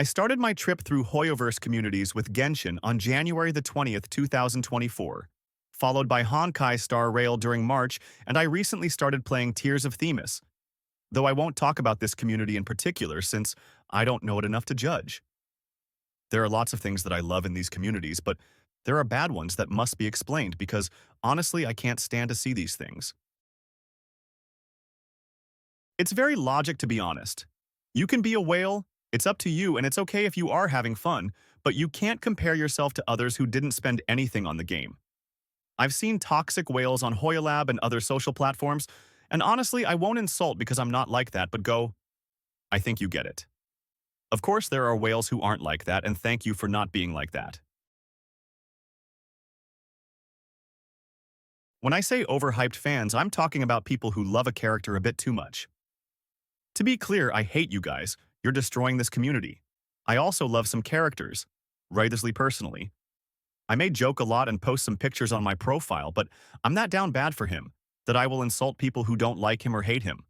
I started my trip through Hoyoverse communities with Genshin on January the 20th, 2024, followed by Honkai Star Rail during March, and I recently started playing Tears of Themis, though I won't talk about this community in particular since I don't know it enough to judge. There are lots of things that I love in these communities, but there are bad ones that must be explained because, honestly, I can't stand to see these things. It's very logic, to be honest. You can be a whale, it's up to you, and it's okay if you are having fun, but you can't compare yourself to others who didn't spend anything on the game. I've seen toxic whales on Hoyolab and other social platforms, and honestly, I won't insult because I'm not like that, but go, I think you get it. Of course, there are whales who aren't like that, and thank you for not being like that. When I say overhyped fans, I'm talking about people who love a character a bit too much. To be clear, I hate you guys. You're destroying this community. I also love some characters, righteously personally. I may joke a lot and post some pictures on my profile, but I'm that down bad for him that I will insult people who don't like him or hate him.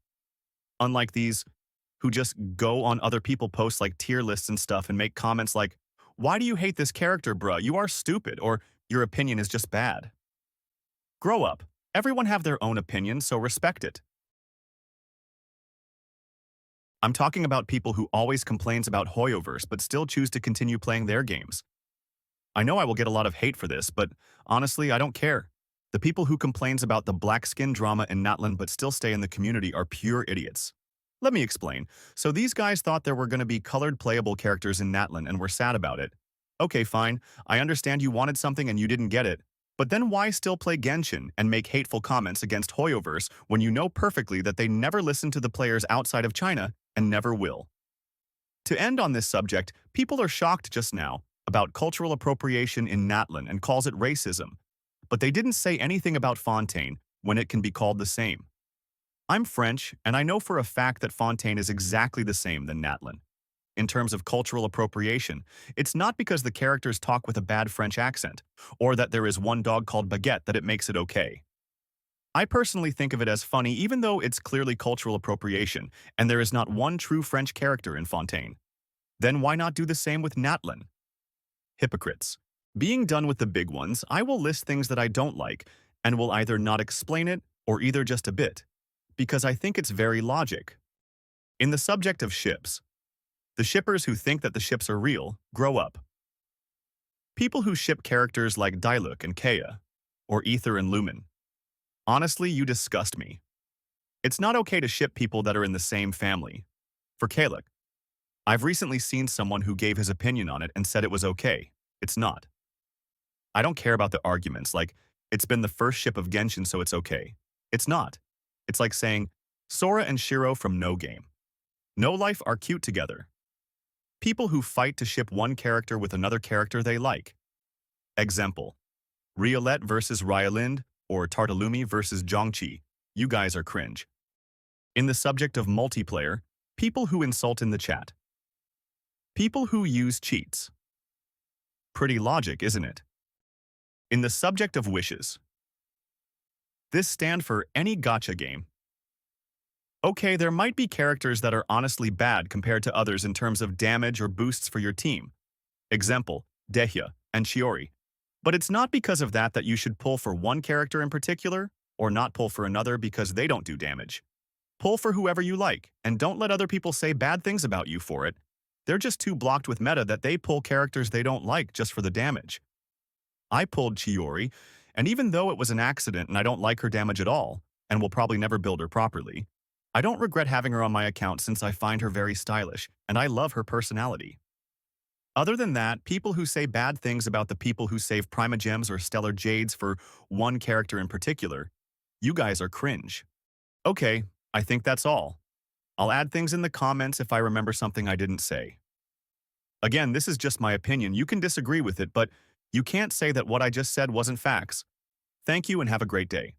Unlike these, who just go on other people posts like tier lists and stuff and make comments like, "Why do you hate this character, bruh? You are stupid," or "Your opinion is just bad." Grow up. Everyone have their own opinion, so respect it. I'm talking about people who always complains about Hoyoverse but still choose to continue playing their games. I know I will get a lot of hate for this, but honestly, I don't care. The people who complains about the black skin drama in Natlan but still stay in the community are pure idiots. Let me explain. So these guys thought there were going to be colored playable characters in Natlan and were sad about it. Okay, fine. I understand you wanted something and you didn't get it. But then why still play Genshin and make hateful comments against Hoyoverse when you know perfectly that they never listen to the players outside of China and never will? To end on this subject, people are shocked just now about cultural appropriation in Natlan and calls it racism. But they didn't say anything about Fontaine when it can be called the same. I'm French, and I know for a fact that Fontaine is exactly the same than Natlan. In terms of cultural appropriation, it's not because the characters talk with a bad French accent, or that there is one dog called Baguette that it makes it okay. I personally think of it as funny even though it's clearly cultural appropriation, and there is not one true French character in Fontaine. Then why not do the same with Natlan? Hypocrites. Being done with the big ones, I will list things that I don't like, and will either not explain it, or either just a bit, because I think it's very logic. In the subject of ships, the shippers who think that the ships are real, grow up. People who ship characters like Diluc and Kea, or Ether and Lumen. Honestly, you disgust me. It's not okay to ship people that are in the same family. For Kalic, I've recently seen someone who gave his opinion on it and said it was okay. It's not. I don't care about the arguments like, it's been the first ship of Genshin so it's okay. It's not. It's like saying, Sora and Shiro from No Game. No Life are cute together. People who fight to ship one character with another character they like. Example, Riolette versus Ryalind or Tartalumi versus Zhongqi. You guys are cringe. In the subject of multiplayer, people who insult in the chat. People who use cheats. Pretty logic, isn't it? In the subject of wishes. This stand for any gacha game. Okay, there might be characters that are honestly bad compared to others in terms of damage or boosts for your team. Example, Dehya and Chiori. But it's not because of that that you should pull for one character in particular, or not pull for another because they don't do damage. Pull for whoever you like, and don't let other people say bad things about you for it. They're just too blocked with meta that they pull characters they don't like just for the damage. I pulled Chiori, and even though it was an accident and I don't like her damage at all, and will probably never build her properly, I don't regret having her on my account since I find her very stylish, and I love her personality. Other than that, people who say bad things about the people who save Primogems or Stellar Jades for one character in particular, you guys are cringe. Okay, I think that's all. I'll add things in the comments if I remember something I didn't say. Again, this is just my opinion. You can disagree with it, but you can't say that what I just said wasn't facts. Thank you and have a great day.